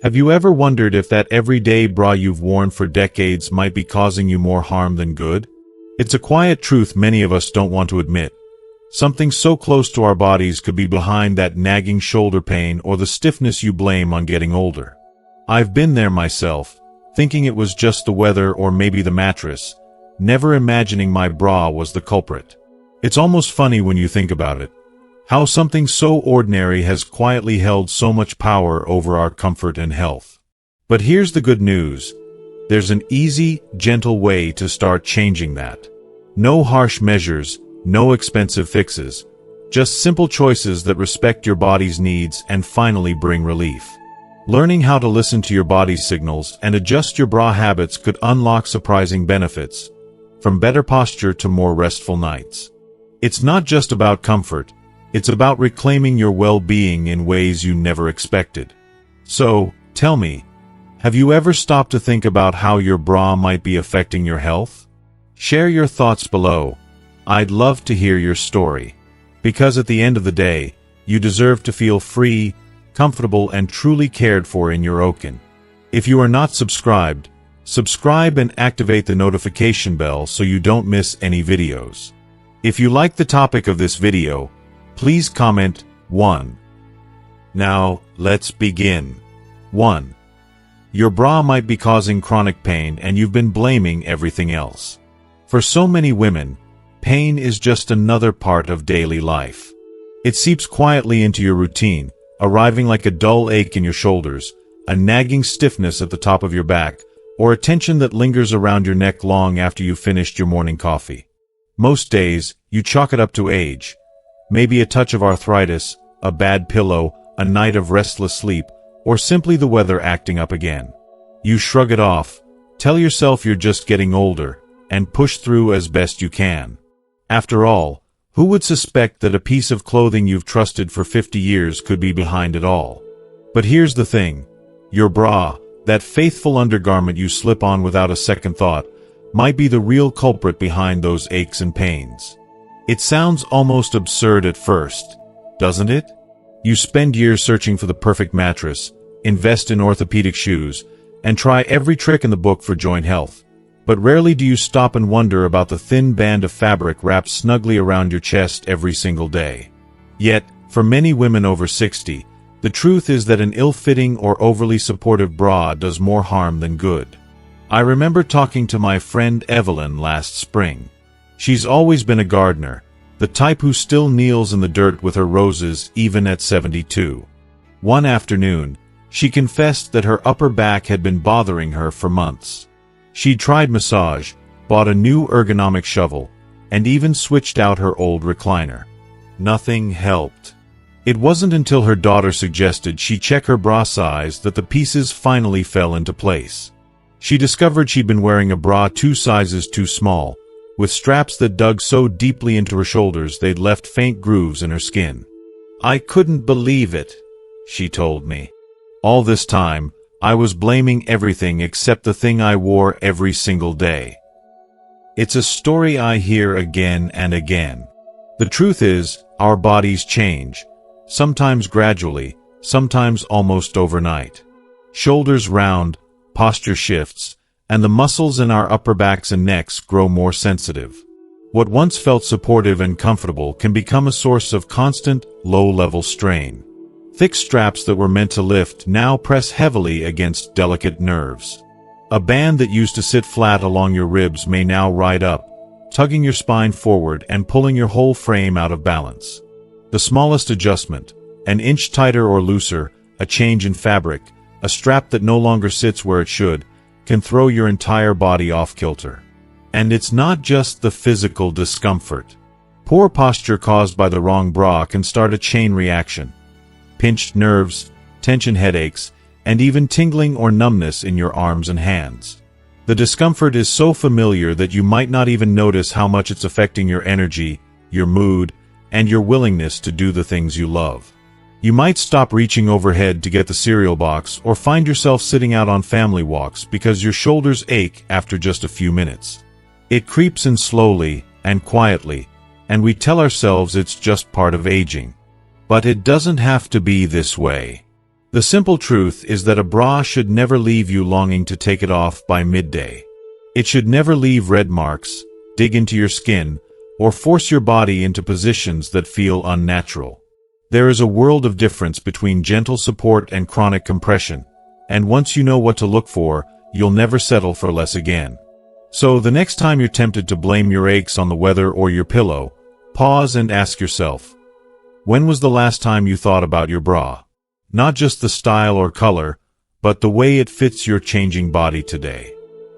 Have you ever wondered if that everyday bra you've worn for decades might be causing you more harm than good? It's a quiet truth many of us don't want to admit. Something so close to our bodies could be behind that nagging shoulder pain or the stiffness you blame on getting older. I've been there myself, thinking it was just the weather or maybe the mattress, never imagining my bra was the culprit. It's almost funny when you think about it. How something so ordinary has quietly held so much power over our comfort and health. But here's the good news. There's an easy, gentle way to start changing that. No harsh measures, no expensive fixes. Just simple choices that respect your body's needs and finally bring relief. Learning how to listen to your body's signals and adjust your bra habits could unlock surprising benefits, from better posture to more restful nights. It's not just about comfort. It's about reclaiming your well-being in ways you never expected. So, tell me, have you ever stopped to think about how your bra might be affecting your health? Share your thoughts below. I'd love to hear your story. Because at the end of the day, you deserve to feel free, comfortable, and truly cared for in your oaken. If you are not subscribed, subscribe and activate the notification bell so you don't miss any videos. If you like the topic of this video, please comment 1. Now, let's begin. 1. Your bra might be causing chronic pain and you've been blaming everything else. For so many women, pain is just another part of daily life. It seeps quietly into your routine, arriving like a dull ache in your shoulders, a nagging stiffness at the top of your back, or a tension that lingers around your neck long after you've finished your morning coffee. Most days, you chalk it up to age. Maybe a touch of arthritis, a bad pillow, a night of restless sleep, or simply the weather acting up again. You shrug it off, tell yourself you're just getting older, and push through as best you can. After all, who would suspect that a piece of clothing you've trusted for 50 years could be behind it all? But here's the thing. Your bra, that faithful undergarment you slip on without a second thought, might be the real culprit behind those aches and pains. It sounds almost absurd at first, doesn't it? You spend years searching for the perfect mattress, invest in orthopedic shoes, and try every trick in the book for joint health. But rarely do you stop and wonder about the thin band of fabric wrapped snugly around your chest every single day. Yet, for many women over 60, the truth is that an ill-fitting or overly supportive bra does more harm than good. I remember talking to my friend Evelyn last spring. She's always been a gardener, the type who still kneels in the dirt with her roses even at 72. One afternoon, she confessed that her upper back had been bothering her for months. She'd tried massage, bought a new ergonomic shovel, and even switched out her old recliner. Nothing helped. It wasn't until her daughter suggested she check her bra size that the pieces finally fell into place. She discovered she'd been wearing a bra 2 sizes too small, with straps that dug so deeply into her shoulders they'd left faint grooves in her skin. "I couldn't believe it," she told me. "All this time, I was blaming everything except the thing I wore every single day." It's a story I hear again and again. The truth is, our bodies change, sometimes gradually, sometimes almost overnight. Shoulders round, posture shifts, and the muscles in our upper backs and necks grow more sensitive. What once felt supportive and comfortable can become a source of constant, low-level strain. Thick straps that were meant to lift now press heavily against delicate nerves. A band that used to sit flat along your ribs may now ride up, tugging your spine forward and pulling your whole frame out of balance. The smallest adjustment, an inch tighter or looser, a change in fabric, a strap that no longer sits where it should, can throw your entire body off kilter. And it's not just the physical discomfort. Poor posture caused by the wrong bra can start a chain reaction. Pinched nerves, tension headaches, and even tingling or numbness in your arms and hands. The discomfort is so familiar that you might not even notice how much it's affecting your energy, your mood, and your willingness to do the things you love. You might stop reaching overhead to get the cereal box or find yourself sitting out on family walks because your shoulders ache after just a few minutes. It creeps in slowly and quietly, and we tell ourselves it's just part of aging. But it doesn't have to be this way. The simple truth is that a bra should never leave you longing to take it off by midday. It should never leave red marks, dig into your skin, or force your body into positions that feel unnatural. There is a world of difference between gentle support and chronic compression, and once you know what to look for, you'll never settle for less again. So the next time you're tempted to blame your aches on the weather or your pillow, pause and ask yourself, when was the last time you thought about your bra? Not just the style or color, but the way it fits your changing body today.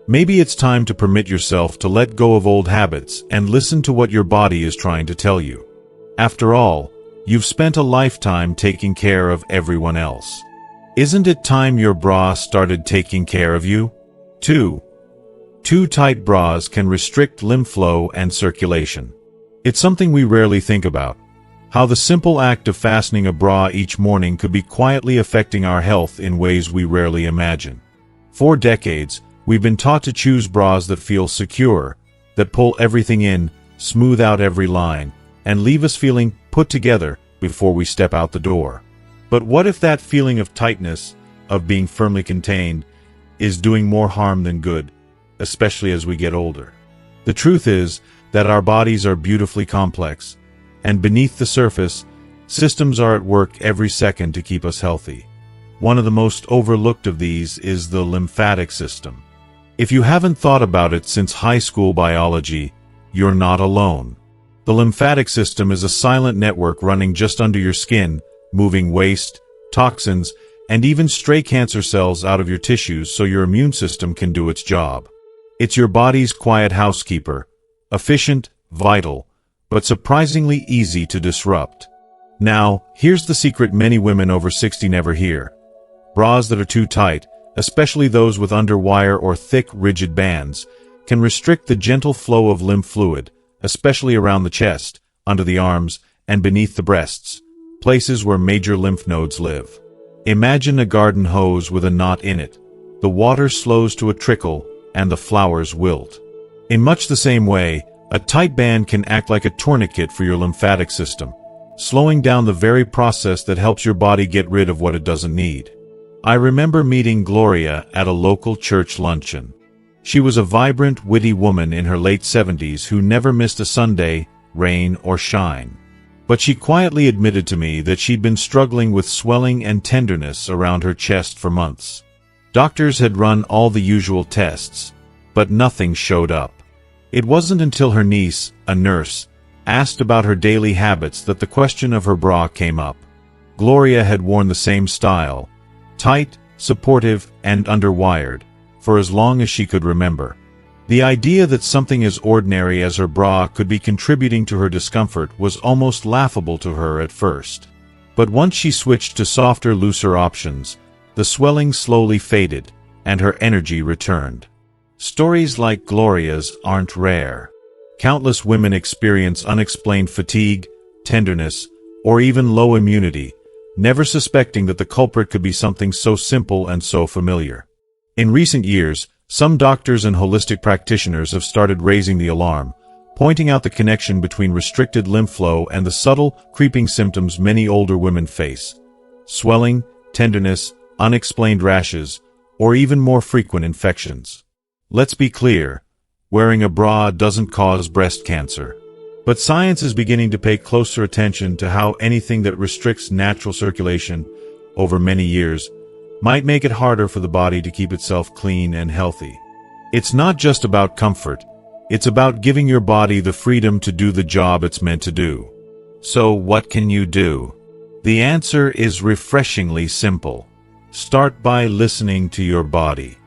Maybe it's time to permit yourself to let go of old habits and listen to what your body is trying to tell you. After all, you've spent a lifetime taking care of everyone else. Isn't it time your bra started taking care of you? 2. Too tight bras can restrict lymph flow and circulation. It's something we rarely think about. How the simple act of fastening a bra each morning could be quietly affecting our health in ways we rarely imagine. For decades, we've been taught to choose bras that feel secure, that pull everything in, smooth out every line, and leave us feeling put together before we step out the door. But what if that feeling of tightness, of being firmly contained, is doing more harm than good, especially as we get older? The truth is that our bodies are beautifully complex, and beneath the surface, systems are at work every second to keep us healthy. One of the most overlooked of these is the lymphatic system. If you haven't thought about it since high school biology, you're not alone. The lymphatic system is a silent network running just under your skin, moving waste, toxins, and even stray cancer cells out of your tissues so your immune system can do its job. It's your body's quiet housekeeper, efficient, vital, but surprisingly easy to disrupt. Now, here's the secret many women over 60 never hear. Bras that are too tight, especially those with underwire or thick, rigid bands, can restrict the gentle flow of lymph fluid, especially around the chest, under the arms, and beneath the breasts, places where major lymph nodes live. Imagine a garden hose with a knot in it. The water slows to a trickle, and the flowers wilt. In much the same way, a tight band can act like a tourniquet for your lymphatic system, slowing down the very process that helps your body get rid of what it doesn't need. I remember meeting Gloria at a local church luncheon. She was a vibrant, witty woman in her late 70s who never missed a Sunday, rain or shine. But she quietly admitted to me that she'd been struggling with swelling and tenderness around her chest for months. Doctors had run all the usual tests, but nothing showed up. It wasn't until her niece, a nurse, asked about her daily habits that the question of her bra came up. Gloria had worn the same style, tight, supportive, and underwired, for as long as she could remember. The idea that something as ordinary as her bra could be contributing to her discomfort was almost laughable to her at first. But once she switched to softer, looser options, the swelling slowly faded, and her energy returned. Stories like Gloria's aren't rare. Countless women experience unexplained fatigue, tenderness, or even low immunity, never suspecting that the culprit could be something so simple and so familiar. In recent years, some doctors and holistic practitioners have started raising the alarm, pointing out the connection between restricted lymph flow and the subtle, creeping symptoms many older women face: swelling, tenderness, unexplained rashes, or even more frequent infections. Let's be clear, wearing a bra doesn't cause breast cancer. But science is beginning to pay closer attention to how anything that restricts natural circulation over many years might make it harder for the body to keep itself clean and healthy. It's not just about comfort, it's about giving your body the freedom to do the job it's meant to do. So what can you do? The answer is refreshingly simple. Start by listening to your body.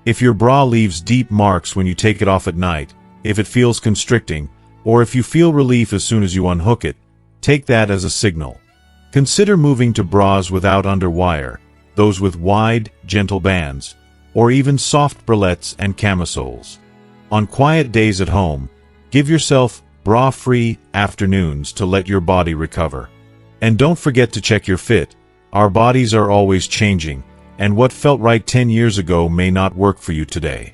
If your bra leaves deep marks when you take it off at night, if it feels constricting, or if you feel relief as soon as you unhook it, take that as a signal. Consider moving to bras without underwire, those with wide, gentle bands, or even soft bralettes and camisoles. On quiet days at home, give yourself bra-free afternoons to let your body recover. And don't forget to check your fit. Our bodies are always changing, and what felt right 10 years ago may not work for you today.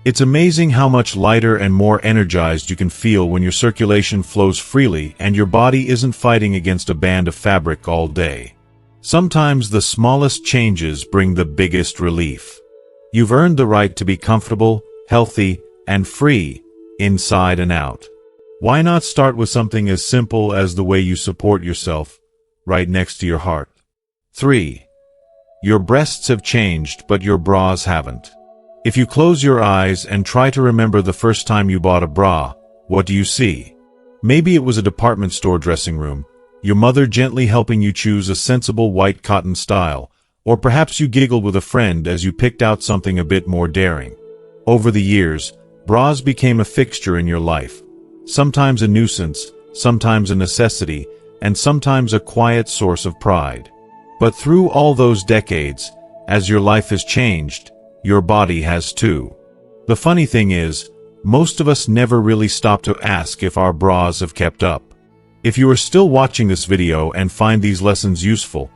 It's amazing how much lighter and more energized you can feel when your circulation flows freely and your body isn't fighting against a band of fabric all day. Sometimes the smallest changes bring the biggest relief. You've earned the right to be comfortable, healthy, and free, inside and out. Why not start with something as simple as the way you support yourself, right next to your heart? 3. Your breasts have changed, but your bras haven't. If you close your eyes and try to remember the first time you bought a bra, what do you see? Maybe it was a department store dressing room, your mother gently helping you choose a sensible white cotton style, or perhaps you giggled with a friend as you picked out something a bit more daring. Over the years, bras became a fixture in your life. Sometimes a nuisance, sometimes a necessity, and sometimes a quiet source of pride. But through all those decades, as your life has changed, your body has too. The funny thing is, most of us never really stop to ask if our bras have kept up. If you are still watching this video and find these lessons useful,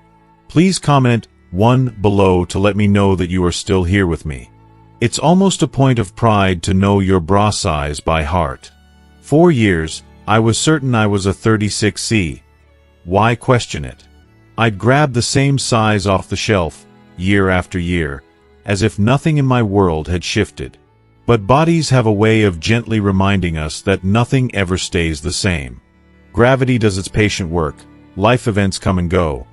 please comment 1 below to let me know that you are still here with me. It's almost a point of pride to know your bra size by heart. For years, I was certain I was a 36C. Why question it? I'd grab the same size off the shelf, year after year, as if nothing in my world had shifted. But bodies have a way of gently reminding us that nothing ever stays the same. Gravity does its patient work, life events come and go.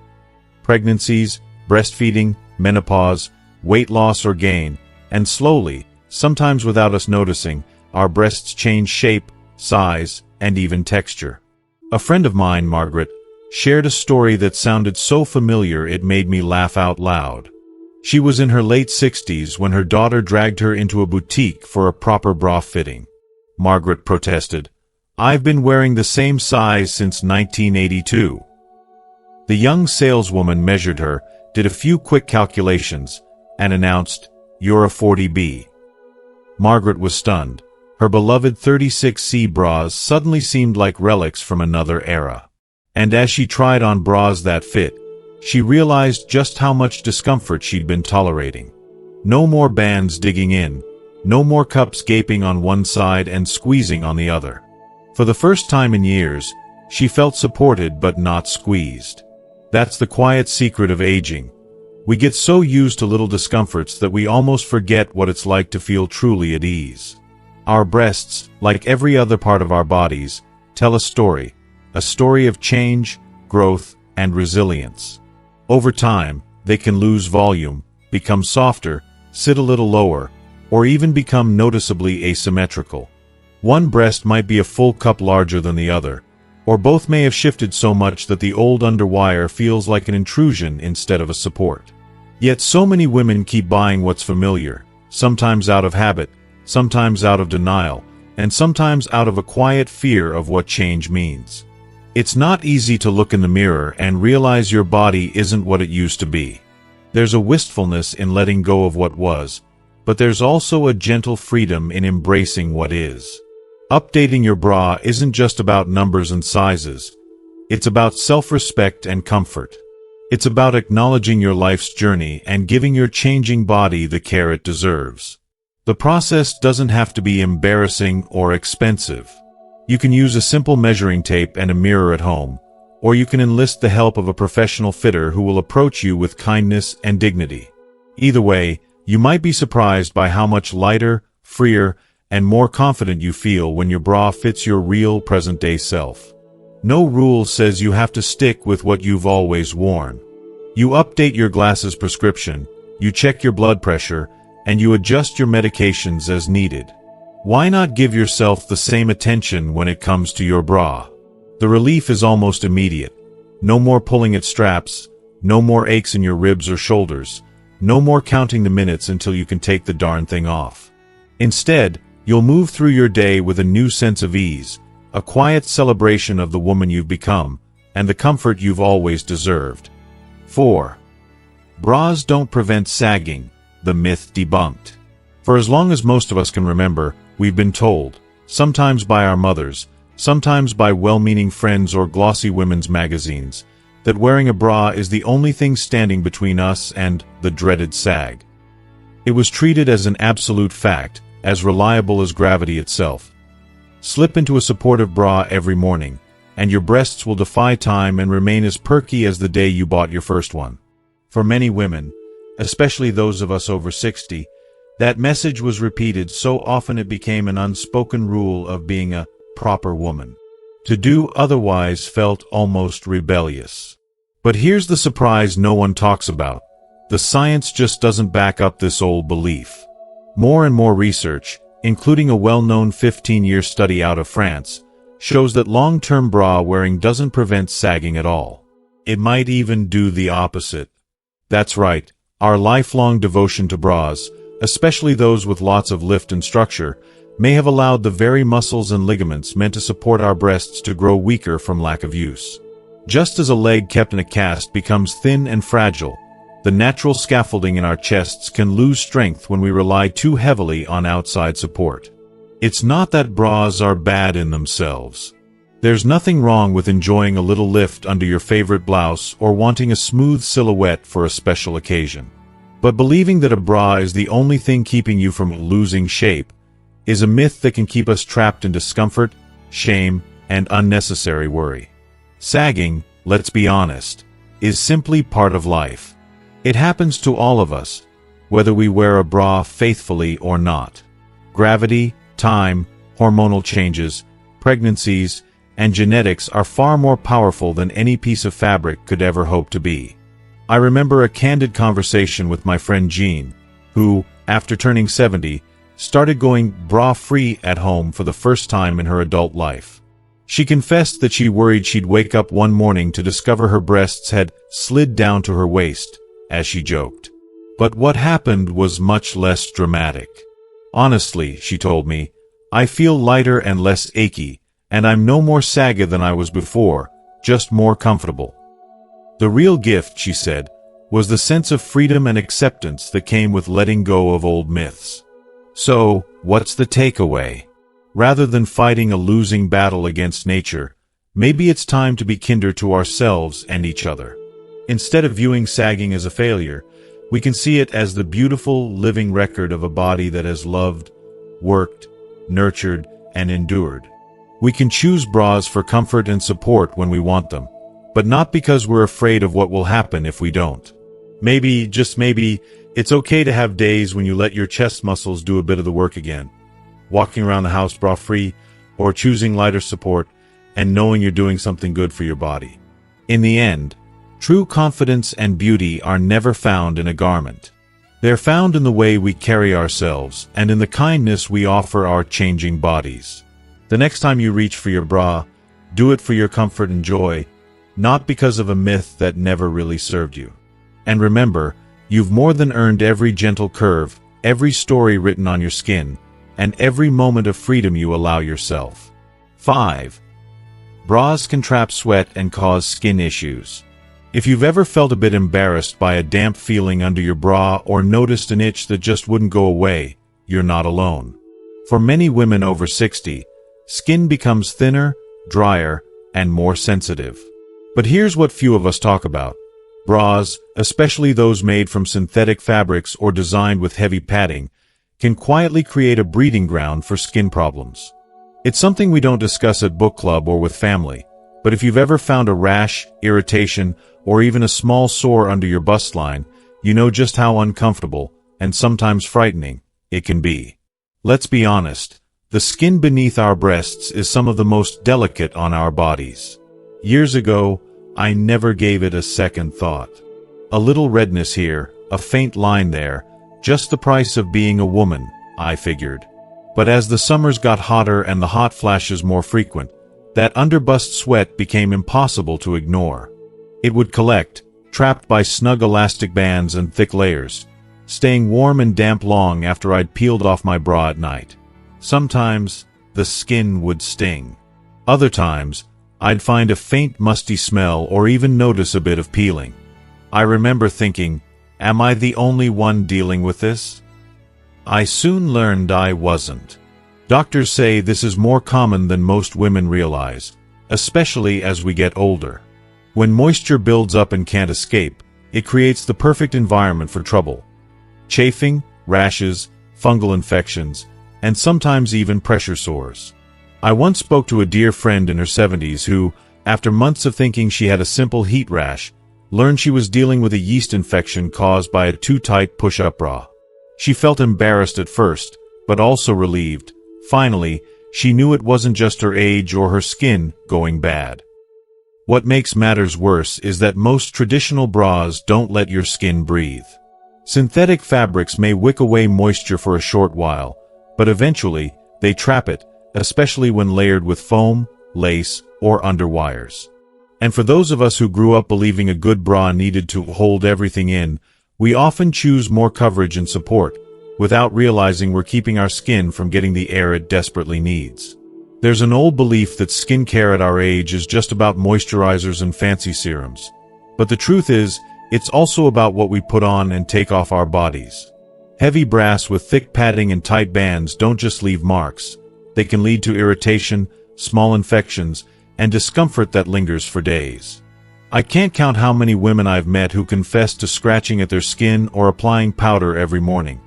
Pregnancies, breastfeeding, menopause, weight loss or gain, and slowly, sometimes without us noticing, our breasts change shape, size, and even texture. A friend of mine, Margaret, shared a story that sounded so familiar it made me laugh out loud. She was in her late 60s when her daughter dragged her into a boutique for a proper bra fitting. Margaret protested, "I've been wearing the same size since 1982. The young saleswoman measured her, did a few quick calculations, and announced, "You're a 40B. Margaret was stunned. Her beloved 36C bras suddenly seemed like relics from another era. And as she tried on bras that fit, she realized just how much discomfort she'd been tolerating. No more bands digging in, no more cups gaping on one side and squeezing on the other. For the first time in years, she felt supported but not squeezed. That's the quiet secret of aging. We get so used to little discomforts that we almost forget what it's like to feel truly at ease. Our breasts, like every other part of our bodies, tell a story of change, growth, and resilience. Over time, they can lose volume, become softer, sit a little lower, or even become noticeably asymmetrical. One breast might be a full cup larger than the other, or both may have shifted so much that the old underwire feels like an intrusion instead of a support. Yet so many women keep buying what's familiar, sometimes out of habit, sometimes out of denial, and sometimes out of a quiet fear of what change means. It's not easy to look in the mirror and realize your body isn't what it used to be. There's a wistfulness in letting go of what was, but there's also a gentle freedom in embracing what is. Updating your bra isn't just about numbers and sizes. It's about self-respect and comfort. It's about acknowledging your life's journey and giving your changing body the care it deserves. The process doesn't have to be embarrassing or expensive. You can use a simple measuring tape and a mirror at home, or you can enlist the help of a professional fitter who will approach you with kindness and dignity. Either way, you might be surprised by how much lighter, freer, and more confident you feel when your bra fits your real present-day self. No rule says you have to stick with what you've always worn. You update your glasses prescription, you check your blood pressure, and you adjust your medications as needed. Why not give yourself the same attention when it comes to your bra? The relief is almost immediate. No more pulling at straps, no more aches in your ribs or shoulders, no more counting the minutes until you can take the darn thing off. Instead, you'll move through your day with a new sense of ease, a quiet celebration of the woman you've become, and the comfort you've always deserved. 4. Bras don't prevent sagging, the myth debunked. For as long as most of us can remember, we've been told, sometimes by our mothers, sometimes by well-meaning friends or glossy women's magazines, that wearing a bra is the only thing standing between us and the dreaded sag. It was treated as an absolute fact, as reliable as gravity itself. Slip into a supportive bra every morning, and your breasts will defy time and remain as perky as the day you bought your first one. For many women, especially those of us over 60, that message was repeated so often it became an unspoken rule of being a proper woman. To do otherwise felt almost rebellious. But here's the surprise no one talks about. The science just doesn't back up this old belief. More and more research, including a well-known 15-year study out of France, shows that long-term bra wearing doesn't prevent sagging at all. It might even do the opposite. That's right, our lifelong devotion to bras, especially those with lots of lift and structure, may have allowed the very muscles and ligaments meant to support our breasts to grow weaker from lack of use. Just as a leg kept in a cast becomes thin and fragile, the natural scaffolding in our chests can lose strength when we rely too heavily on outside support. It's not that bras are bad in themselves. There's nothing wrong with enjoying a little lift under your favorite blouse or wanting a smooth silhouette for a special occasion. But believing that a bra is the only thing keeping you from losing shape is a myth that can keep us trapped in discomfort, shame, and unnecessary worry. Sagging, let's be honest, is simply part of life. It happens to all of us, whether we wear a bra faithfully or not. Gravity, time, hormonal changes, pregnancies, and genetics are far more powerful than any piece of fabric could ever hope to be. I remember a candid conversation with my friend Jean, who, after turning 70, started going bra-free at home for the first time in her adult life. She confessed that she worried she'd wake up one morning to discover her breasts had slid down to her waist, as she joked. But what happened was much less dramatic. Honestly, she told me, I feel lighter and less achy, and I'm no more saggy than I was before, just more comfortable. The real gift, she said, was the sense of freedom and acceptance that came with letting go of old myths. So, what's the takeaway? Rather than fighting a losing battle against nature, maybe it's time to be kinder to ourselves and each other. Instead of viewing sagging as a failure, we can see it as the beautiful, living record of a body that has loved, worked, nurtured, and endured. We can choose bras for comfort and support when we want them, but not because we're afraid of what will happen if we don't. Maybe, just maybe, it's okay to have days when you let your chest muscles do a bit of the work again. Walking around the house bra-free, or choosing lighter support, and knowing you're doing something good for your body. In the end, true confidence and beauty are never found in a garment. They're found in the way we carry ourselves and in the kindness we offer our changing bodies. The next time you reach for your bra, do it for your comfort and joy, not because of a myth that never really served you. And remember, you've more than earned every gentle curve, every story written on your skin, and every moment of freedom you allow yourself. 5. Bras can trap sweat and cause skin issues. If you've ever felt a bit embarrassed by a damp feeling under your bra or noticed an itch that just wouldn't go away, you're not alone. For many women over 60, skin becomes thinner, drier, and more sensitive. But here's what few of us talk about. Bras, especially those made from synthetic fabrics or designed with heavy padding, can quietly create a breeding ground for skin problems. It's something we don't discuss at book club or with family, but if you've ever found a rash, irritation, or even a small sore under your bust line, you know just how uncomfortable, and sometimes frightening, it can be. Let's be honest, the skin beneath our breasts is some of the most delicate on our bodies. Years ago, I never gave it a second thought. A little redness here, a faint line there, just the price of being a woman, I figured. But as the summers got hotter and the hot flashes more frequent, that underbust sweat became impossible to ignore. It would collect, trapped by snug elastic bands and thick layers, staying warm and damp long after I'd peeled off my bra at night. Sometimes, the skin would sting. Other times, I'd find a faint musty smell or even notice a bit of peeling. I remember thinking, am I the only one dealing with this? I soon learned I wasn't. Doctors say this is more common than most women realize, especially as we get older. When moisture builds up and can't escape, it creates the perfect environment for trouble. Chafing, rashes, fungal infections, and sometimes even pressure sores. I once spoke to a dear friend in her 70s who, After months of thinking she had a simple heat rash, learned she was dealing with a yeast infection caused by a too-tight push-up bra. She felt embarrassed at first, but also relieved. Finally, she knew it wasn't just her age or her skin going bad. What makes matters worse is that most traditional bras don't let your skin breathe. Synthetic fabrics may wick away moisture for a short while, but eventually, they trap it, especially when layered with foam, lace, or underwires. And for those of us who grew up believing a good bra needed to hold everything in, we often choose more coverage and support, without realizing we're keeping our skin from getting the air it desperately needs. There's an old belief that skincare at our age is just about moisturizers and fancy serums. But the truth is, it's also about what we put on and take off our bodies. Heavy brass with thick padding and tight bands don't just leave marks. They can lead to irritation, small infections, and discomfort that lingers for days. I can't count how many women I've met who confess to scratching at their skin or applying powder every morning,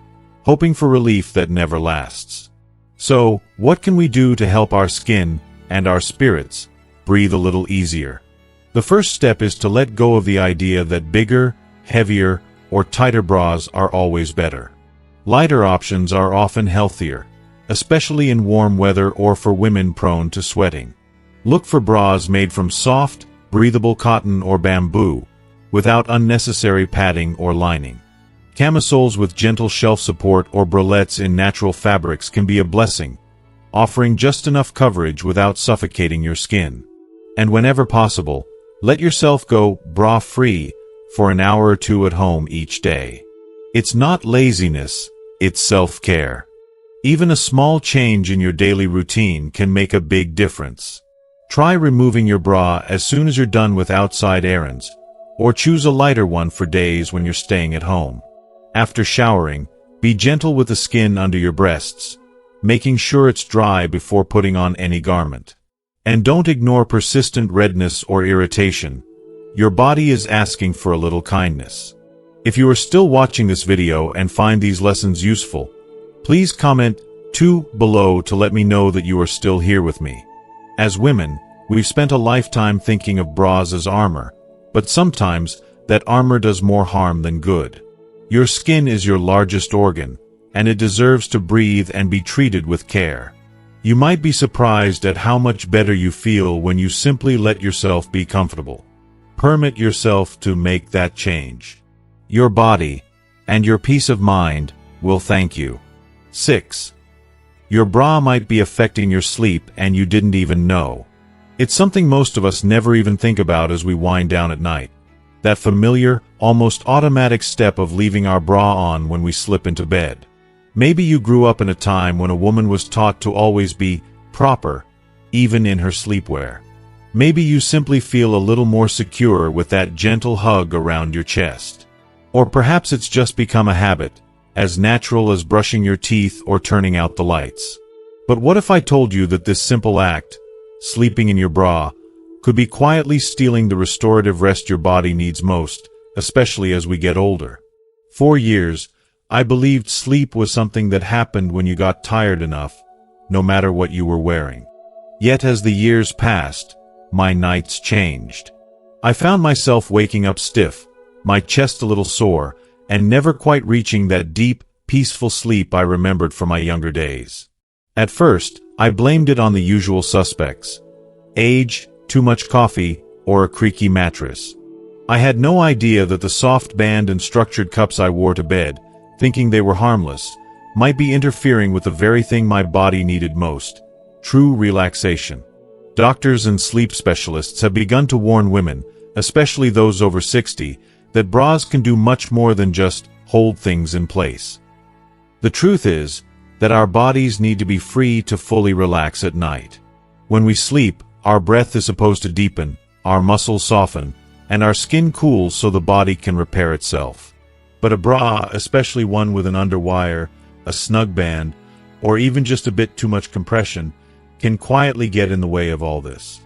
hoping for relief that never lasts. So, what can we do to help our skin and our spirits breathe a little easier? The first step is to let go of the idea that bigger, heavier, or tighter bras are always better. Lighter options are often healthier, especially in warm weather or for women prone to sweating. Look for bras made from soft, breathable cotton or bamboo, without unnecessary padding or lining. Camisoles with gentle shelf support or bralettes in natural fabrics can be a blessing, offering just enough coverage without suffocating your skin. And whenever possible, let yourself go bra-free for an hour or two at home each day. It's not laziness, it's self-care. Even a small change in your daily routine can make a big difference. Try removing your bra as soon as you're done with outside errands, or choose a lighter one for days when you're staying at home. After showering, be gentle with the skin under your breasts, making sure it's dry before putting on any garment. And don't ignore persistent redness or irritation. Your body is asking for a little kindness. If you are still watching this video and find these lessons useful, please comment 2 below to let me know that you are still here with me. As women, we've spent a lifetime thinking of bras as armor, but sometimes that armor does more harm than good. Your skin is your largest organ, and it deserves to breathe and be treated with care. You might be surprised at how much better you feel when you simply let yourself be comfortable. Permit yourself to make that change. Your body, and your peace of mind, will thank you. 6. Your bra might be affecting your sleep and you didn't even know. It's something most of us never even think about as we wind down at night. That familiar, almost automatic step of leaving our bra on when we slip into bed. Maybe you grew up in a time when a woman was taught to always be proper, even in her sleepwear. Maybe you simply feel a little more secure with that gentle hug around your chest. Or perhaps it's just become a habit, as natural as brushing your teeth or turning out the lights. But what if I told you that this simple act, sleeping in your bra, could be quietly stealing the restorative rest your body needs most, especially as we get older? For years, I believed sleep was something that happened when you got tired enough, no matter what you were wearing. Yet as the years passed, my nights changed. I found myself waking up stiff, my chest a little sore, and never quite reaching that deep, peaceful sleep I remembered from my younger days. At first, I blamed it on the usual suspects: age, too much coffee, or a creaky mattress. I had no idea that the soft band and structured cups I wore to bed, thinking they were harmless, might be interfering with the very thing my body needed most: true relaxation. Doctors and sleep specialists have begun to warn women, especially those over 60, that bras can do much more than just hold things in place. The truth is that our bodies need to be free to fully relax at night. When we sleep, our breath is supposed to deepen, our muscles soften, and our skin cools so the body can repair itself. But a bra, especially one with an underwire, a snug band, or even just a bit too much compression, can quietly get in the way of all this.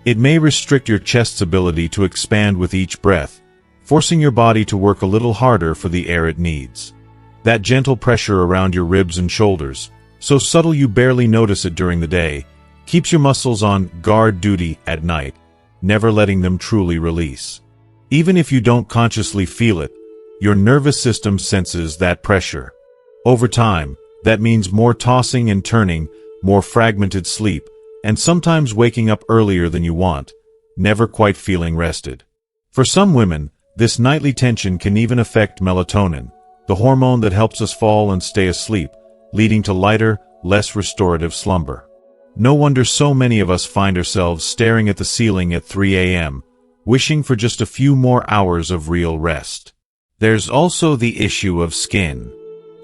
It may restrict your chest's ability to expand with each breath, forcing your body to work a little harder for the air it needs. That gentle pressure around your ribs and shoulders, so subtle you barely notice it during the day, keeps your muscles on guard duty at night, never letting them truly release. Even if you don't consciously feel it, your nervous system senses that pressure. Over time, that means more tossing and turning, more fragmented sleep, and sometimes waking up earlier than you want, never quite feeling rested. For some women, this nightly tension can even affect melatonin, the hormone that helps us fall and stay asleep, leading to lighter, less restorative slumber. No wonder so many of us find ourselves staring at the ceiling at 3 a.m., wishing for just a few more hours of real rest. There's also the issue of skin.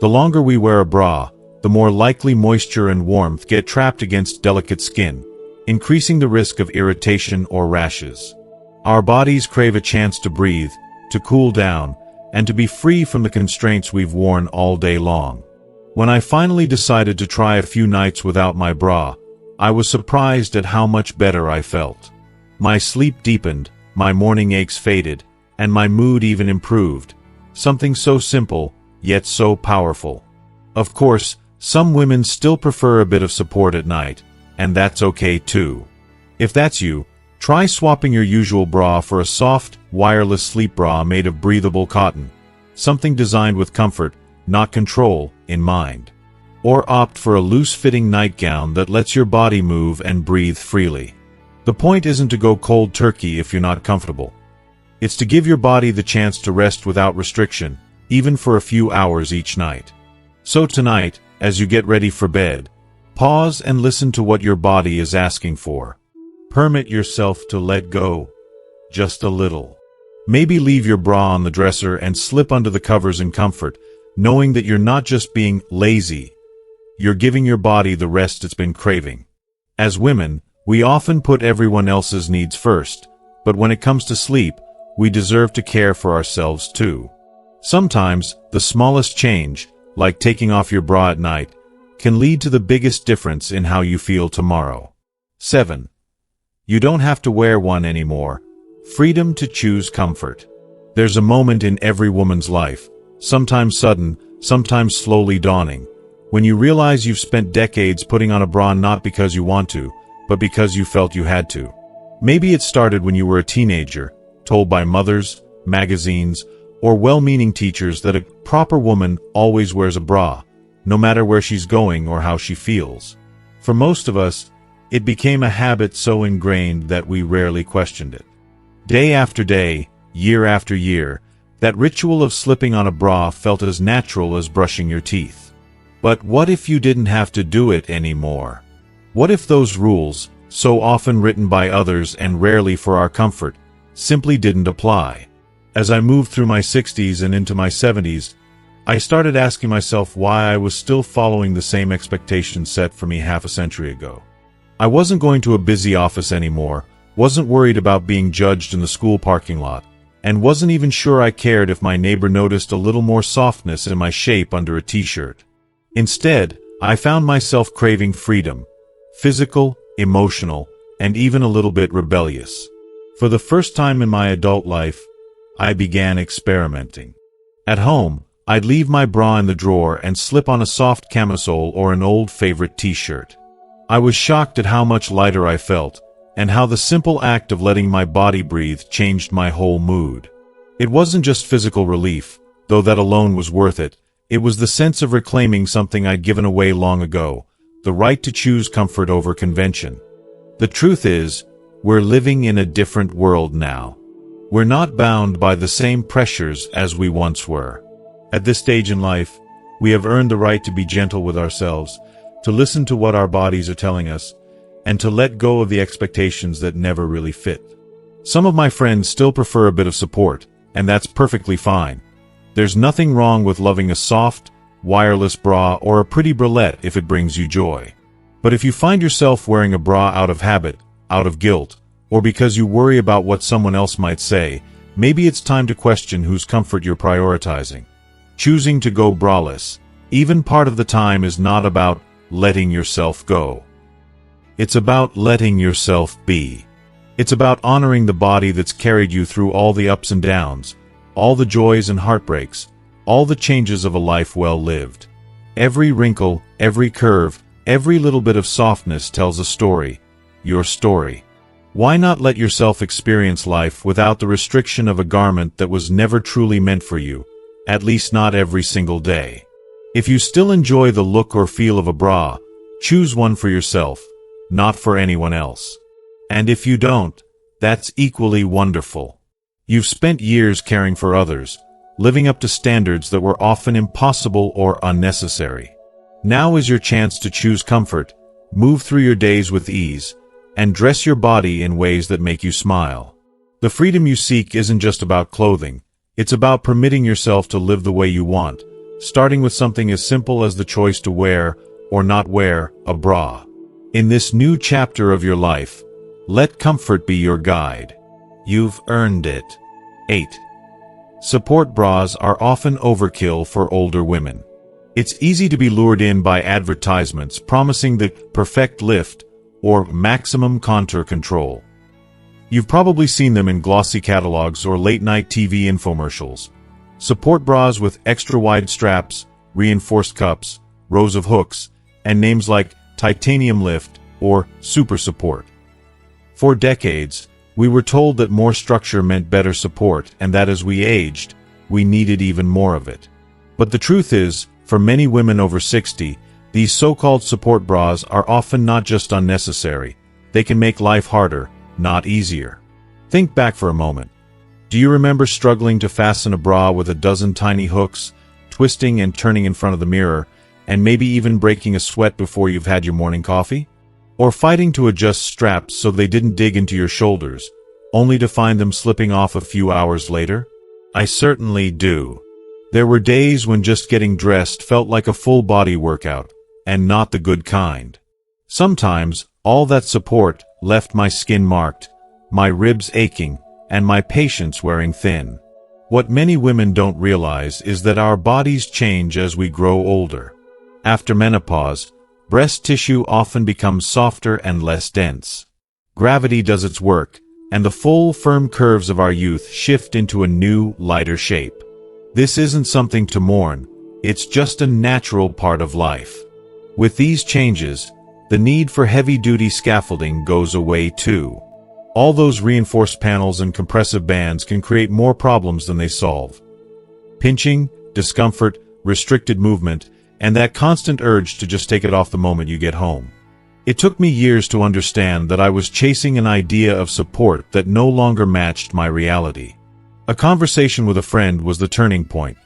The longer we wear a bra, the more likely moisture and warmth get trapped against delicate skin, increasing the risk of irritation or rashes. Our bodies crave a chance to breathe, to cool down, and to be free from the constraints we've worn all day long. When I finally decided to try a few nights without my bra, I was surprised at how much better I felt. My sleep deepened, my morning aches faded, and my mood even improved. Something so simple, yet so powerful. Of course, some women still prefer a bit of support at night, and that's okay too. If that's you, try swapping your usual bra for a soft, wireless sleep bra made of breathable cotton, something designed with comfort, not control, in mind. Or opt for a loose-fitting nightgown that lets your body move and breathe freely. The point isn't to go cold turkey if you're not comfortable. It's to give your body the chance to rest without restriction, even for a few hours each night. So tonight, as you get ready for bed, pause and listen to what your body is asking for. Permit yourself to let go. Just a little. Maybe leave your bra on the dresser and slip under the covers in comfort, knowing that you're not just being lazy. You're giving your body the rest it's been craving. As women, we often put everyone else's needs first, but when it comes to sleep, we deserve to care for ourselves too. Sometimes, the smallest change, like taking off your bra at night, can lead to the biggest difference in how you feel tomorrow. 7. You don't have to wear one anymore. Freedom to choose comfort. There's a moment in every woman's life, sometimes sudden, sometimes slowly dawning, when you realize you've spent decades putting on a bra not because you want to, but because you felt you had to. Maybe it started when you were a teenager, told by mothers, magazines, or well-meaning teachers that a proper woman always wears a bra, no matter where she's going or how she feels. For most of us, it became a habit so ingrained that we rarely questioned it. Day after day, year after year, that ritual of slipping on a bra felt as natural as brushing your teeth. But what if you didn't have to do it anymore? What if those rules, so often written by others and rarely for our comfort, simply didn't apply? As I moved through my 60s and into my 70s, I started asking myself why I was still following the same expectations set for me half a century ago. I wasn't going to a busy office anymore, wasn't worried about being judged in the school parking lot, and wasn't even sure I cared if my neighbor noticed a little more softness in my shape under a t-shirt. Instead, I found myself craving freedom, physical, emotional, and even a little bit rebellious. For the first time in my adult life, I began experimenting. At home, I'd leave my bra in the drawer and slip on a soft camisole or an old favorite t-shirt. I was shocked at how much lighter I felt, and how the simple act of letting my body breathe changed my whole mood. It wasn't just physical relief, though that alone was worth it. It was the sense of reclaiming something I'd given away long ago, the right to choose comfort over convention. The truth is, we're living in a different world now. We're not bound by the same pressures as we once were. At this stage in life, we have earned the right to be gentle with ourselves, to listen to what our bodies are telling us, and to let go of the expectations that never really fit. Some of my friends still prefer a bit of support, and that's perfectly fine. There's nothing wrong with loving a soft, wireless bra or a pretty bralette if it brings you joy. But if you find yourself wearing a bra out of habit, out of guilt, or because you worry about what someone else might say, maybe it's time to question whose comfort you're prioritizing. Choosing to go braless, even part of the time, is not about letting yourself go. It's about letting yourself be. It's about honoring the body that's carried you through all the ups and downs, all the joys and heartbreaks, all the changes of a life well lived. Every wrinkle, every curve, every little bit of softness tells a story, your story. Why not let yourself experience life without the restriction of a garment that was never truly meant for you, at least not every single day? If you still enjoy the look or feel of a bra, choose one for yourself, not for anyone else. And if you don't, that's equally wonderful. You've spent years caring for others, living up to standards that were often impossible or unnecessary. Now is your chance to choose comfort, move through your days with ease, and dress your body in ways that make you smile. The freedom you seek isn't just about clothing, it's about permitting yourself to live the way you want, starting with something as simple as the choice to wear, or not wear, a bra. In this new chapter of your life, let comfort be your guide. You've earned it. 8. Support bras are often overkill for older women. It's easy to be lured in by advertisements promising the perfect lift or maximum contour control. You've probably seen them in glossy catalogs or late-night TV infomercials. Support bras with extra-wide straps, reinforced cups, rows of hooks, and names like titanium lift or super support. For decades, we were told that more structure meant better support and that as we aged, we needed even more of it. But the truth is, for many women over 60, these so-called support bras are often not just unnecessary, they can make life harder, not easier. Think back for a moment. Do you remember struggling to fasten a bra with a dozen tiny hooks, twisting and turning in front of the mirror, and maybe even breaking a sweat before you've had your morning coffee? Or fighting to adjust straps so they didn't dig into your shoulders, only to find them slipping off a few hours later? I certainly do. There were days when just getting dressed felt like a full-body workout, and not the good kind. Sometimes, all that support left my skin marked, my ribs aching, and my patience wearing thin. What many women don't realize is that our bodies change as we grow older. After menopause, breast tissue often becomes softer and less dense. Gravity does its work, and the full, firm curves of our youth shift into a new, lighter shape. This isn't something to mourn, it's just a natural part of life. With these changes, the need for heavy-duty scaffolding goes away too. All those reinforced panels and compressive bands can create more problems than they solve. Pinching, discomfort, restricted movement, and that constant urge to just take it off the moment you get home. It took me years to understand that I was chasing an idea of support that no longer matched my reality. A conversation with a friend was the turning point.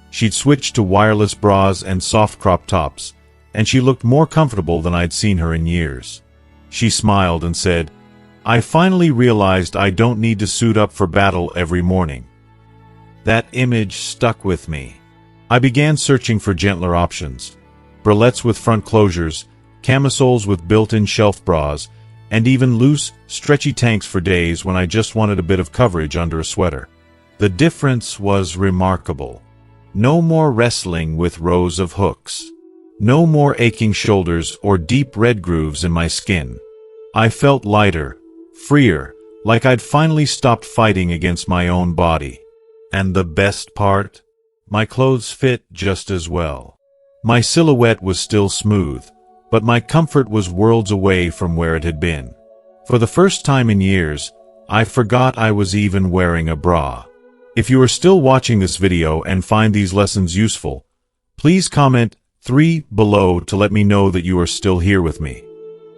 She'd switched to wireless bras and soft crop tops, and she looked more comfortable than I'd seen her in years. She smiled and said, "I finally realized I don't need to suit up for battle every morning." That image stuck with me. I began searching for gentler options. Bralettes with front closures, camisoles with built-in shelf bras, and even loose, stretchy tanks for days when I just wanted a bit of coverage under a sweater. The difference was remarkable. No more wrestling with rows of hooks. No more aching shoulders or deep red grooves in my skin. I felt lighter, freer, like I'd finally stopped fighting against my own body. And the best part? My clothes fit just as well. My silhouette was still smooth, but my comfort was worlds away from where it had been. For the first time in years, I forgot I was even wearing a bra. If you are still watching this video and find these lessons useful, please comment 3 below to let me know that you are still here with me.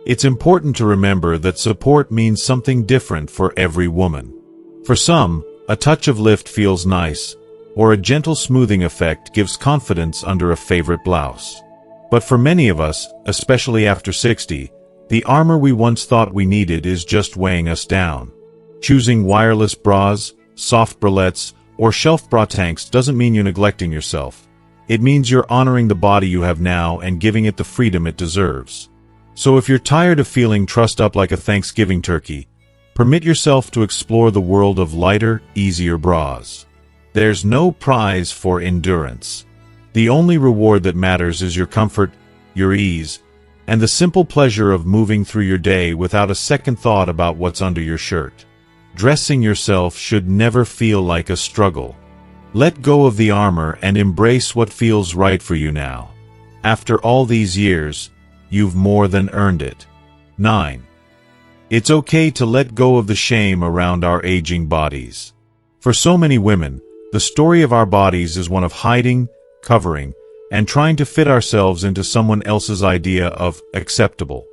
It's important to remember that support means something different for every woman. For some, a touch of lift feels nice, or a gentle smoothing effect gives confidence under a favorite blouse. But for many of us, especially after 60, the armor we once thought we needed is just weighing us down. Choosing wireless bras, soft bralettes, or shelf bra tanks doesn't mean you're neglecting yourself. It means you're honoring the body you have now and giving it the freedom it deserves. So if you're tired of feeling trussed up like a Thanksgiving turkey, permit yourself to explore the world of lighter, easier bras. There's no prize for endurance. The only reward that matters is your comfort, your ease, and the simple pleasure of moving through your day without a second thought about what's under your shirt. Dressing yourself should never feel like a struggle. Let go of the armor and embrace what feels right for you now. After all these years, you've more than earned it. 9. It's okay to let go of the shame around our aging bodies. For so many women, the story of our bodies is one of hiding, covering, and trying to fit ourselves into someone else's idea of acceptable.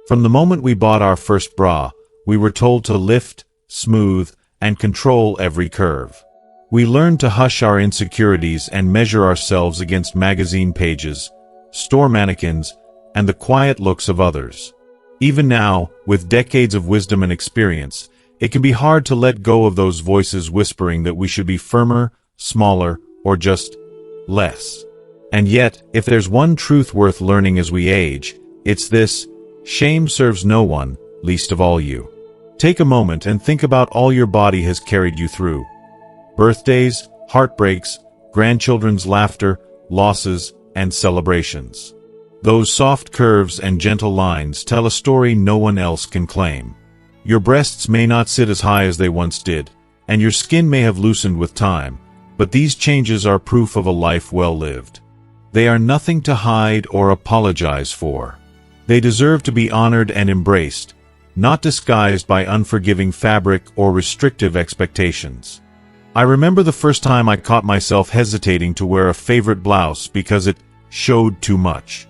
From the moment we bought our first bra, we were told to lift, smooth, and control every curve. We learned to hush our insecurities and measure ourselves against magazine pages, store mannequins, and the quiet looks of others. Even now, with decades of wisdom and experience, it can be hard to let go of those voices whispering that we should be firmer, smaller, or just less. And yet, if there's one truth worth learning as we age, it's this: shame serves no one, least of all you. Take a moment and think about all your body has carried you through. Birthdays, heartbreaks, grandchildren's laughter, losses, and celebrations. Those soft curves and gentle lines tell a story no one else can claim. Your breasts may not sit as high as they once did, and your skin may have loosened with time, but these changes are proof of a life well lived. They are nothing to hide or apologize for. They deserve to be honored and embraced, not disguised by unforgiving fabric or restrictive expectations. I remember the first time I caught myself hesitating to wear a favorite blouse because it showed too much.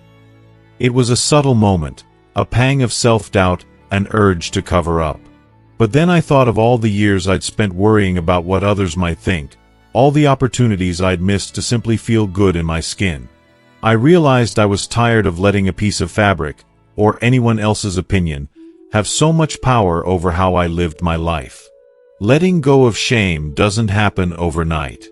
It was a subtle moment, a pang of self-doubt, an urge to cover up. But then I thought of all the years I'd spent worrying about what others might think, all the opportunities I'd missed to simply feel good in my skin. I realized I was tired of letting a piece of fabric, or anyone else's opinion, have so much power over how I lived my life. Letting go of shame doesn't happen overnight.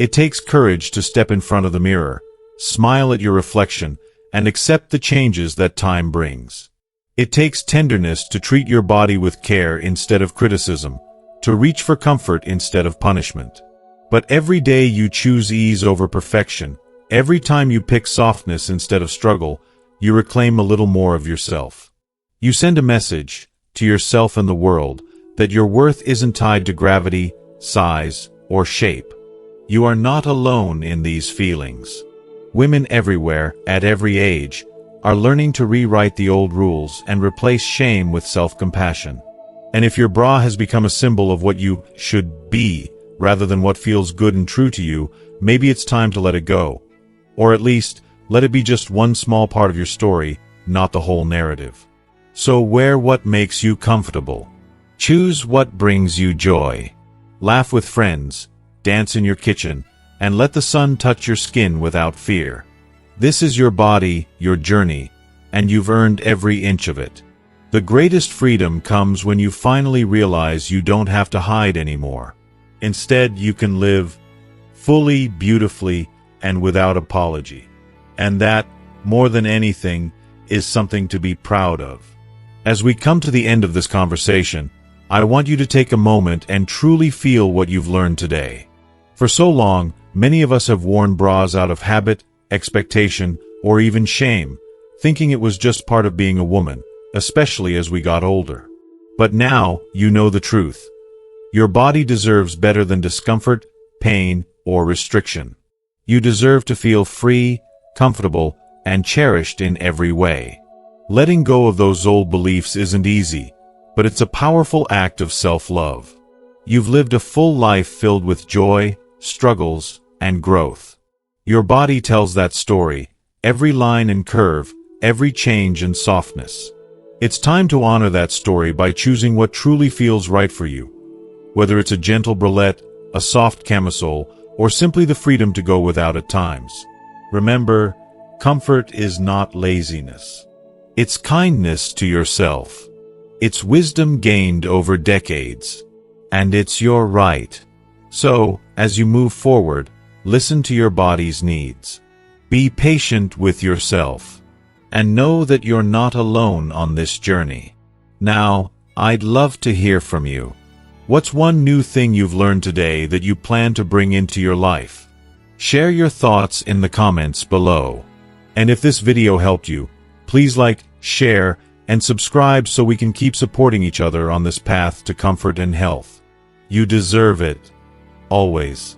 It takes courage to step in front of the mirror, smile at your reflection, and accept the changes that time brings. It takes tenderness to treat your body with care instead of criticism, to reach for comfort instead of punishment. But every day you choose ease over perfection, every time you pick softness instead of struggle, you reclaim a little more of yourself. You send a message, to yourself and the world, that your worth isn't tied to gravity, size, or shape. You are not alone in these feelings. Women everywhere, at every age, are learning to rewrite the old rules and replace shame with self-compassion. And if your bra has become a symbol of what you should be, rather than what feels good and true to you, maybe it's time to let it go. Or at least, let it be just one small part of your story, not the whole narrative. So wear what makes you comfortable. Choose what brings you joy. Laugh with friends, dance in your kitchen, and let the sun touch your skin without fear. This is your body, your journey, and you've earned every inch of it. The greatest freedom comes when you finally realize you don't have to hide anymore. Instead, you can live fully, beautifully, and without apology. And that, more than anything, is something to be proud of. As we come to the end of this conversation, I want you to take a moment and truly feel what you've learned today. For so long, many of us have worn bras out of habit, expectation, or even shame, thinking it was just part of being a woman, especially as we got older. But now, you know the truth. Your body deserves better than discomfort, pain, or restriction. You deserve to feel free, comfortable, and cherished in every way. Letting go of those old beliefs isn't easy, but it's a powerful act of self-love. You've lived a full life filled with joy, struggles, and growth. Your body tells that story, every line and curve, every change and softness. It's time to honor that story by choosing what truly feels right for you. Whether it's a gentle bralette, a soft camisole, or simply the freedom to go without at times. Remember, comfort is not laziness. It's kindness to yourself. It's wisdom gained over decades. And it's your right. So, as you move forward, listen to your body's needs. Be patient with yourself. And know that you're not alone on this journey. Now, I'd love to hear from you. What's one new thing you've learned today that you plan to bring into your life? Share your thoughts in the comments below. And if this video helped you, please like, share, and subscribe so we can keep supporting each other on this path to comfort and health. You deserve it. Always.